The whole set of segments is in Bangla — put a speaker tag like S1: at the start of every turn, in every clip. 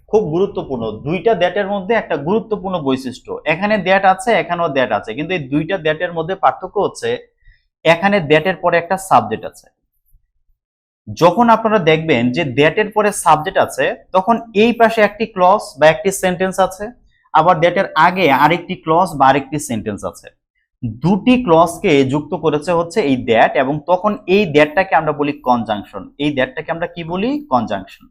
S1: খুব গুরুত্বপূর্ণ, দুইটা দ্যাটের মধ্যে একটা গুরুত্বপূর্ণ বৈশিষ্ট্য, এখানে দ্যাট আছে এখানেও দ্যাট আছে, কিন্তু এই দুইটা দ্যাটের মধ্যে পার্থক্য হচ্ছে এখানে দ্যাটের পরে একটা সাবজেক্ট আছে। যখন আপনারা দেখবেন যে দ্যাটের পরে সাবজেক্ট আছে তখন এই পাশে একটি ক্লজ বা একটি সেন্টেন্স আছে, আবার দ্যাটের আগে আরেকটি ক্লজ বা আরেকটি সেন্টেন্স আছে। দুটি ক্লজকে যুক্ত করেছে হচ্ছে এই দ্যাট, এবং তখন এই দ্যাটটাকে আমরা বলি কনজাংশন। এই দ্যাটটাকে আমরা কি বলি? কনজাংশন।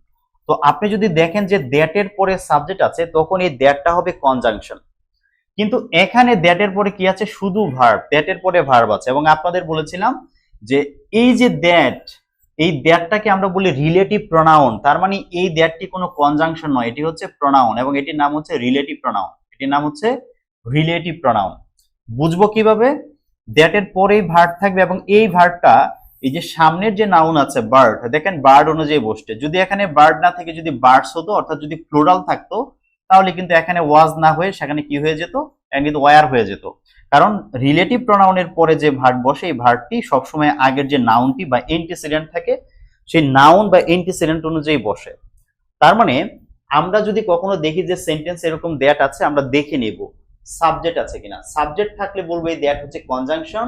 S1: তো আপনি যদি দেখেন যে দ্যাটের পরে সাবজেক্ট আছে তখন এই দ্যাটটা হবে কনজাংশন, কিন্তু এখানে দ্যাটের পরে কি আছে? শুধু ভার্ব, দ্যাটের পরে ভার্ব আছে। এবং আপনাদের বলেছিলাম যে এই যে দ্যাট, এই দ্যাটটাকে আমরা বলি রিলেটিভ প্রোনাউন। তার মানে এই দ্যাটটি কোনো কনজাংশন নয়, এটি হচ্ছে প্রোনাউন, এবং এটির নাম হচ্ছে রিলেটিভ প্রোনাউন। এটির নাম হচ্ছে রিলেটিভ প্রোনাউন। বুঝবো কিভাবে? দ্যাটের পরেই ভার্ব থাকবে, এবং এই ভার্বটা এই যে সামনের যে নাউন আছে বার্ড, দেখেন বার্ড অনুযায়ী বসছে। যদি এখানে বার্ড না থেকে যদি বার্ডস হতো, অর্থাৎ যদি প্লুরাল থাকতো, তাহলে কিন্তু এখানে ওয়াজ না হয়ে সেখানে কি হয়ে যেত? এখানে কিন্তু ওয়ার হয়ে যেত। কারণ রিলেটিভ প্রোনাউনের পরে যে ভার্ব বসে, এই ভার্বটি সবসময় আগের যে নাউনটি বা এন্টিসিডেন্ট থাকে সেই নাউন বা এন্টিসিডেন্ট অনুযায়ী বসে। তার মানে আমরা যদি কখনো দেখি যে সেন্টেন্স এরকম দ্যাট আছে, আমরা দেখে নেব সাবজেক্ট আছে কিনা। সাবজেক্ট থাকলে বলবো এই দ্যাট হচ্ছে কনজাংশন,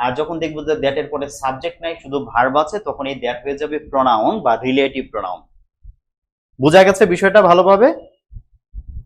S1: আর যখন দেখবো যে দ্যাটের পরে সাবজেক্ট নাই শুধু ভার্ব আছে, তখন এই দ্যাট হয়ে যাবে প্রোনাউন বা রিলেটিভ প্রোনাউন। বোঝা গেছে বিষয়টা ভালোভাবে?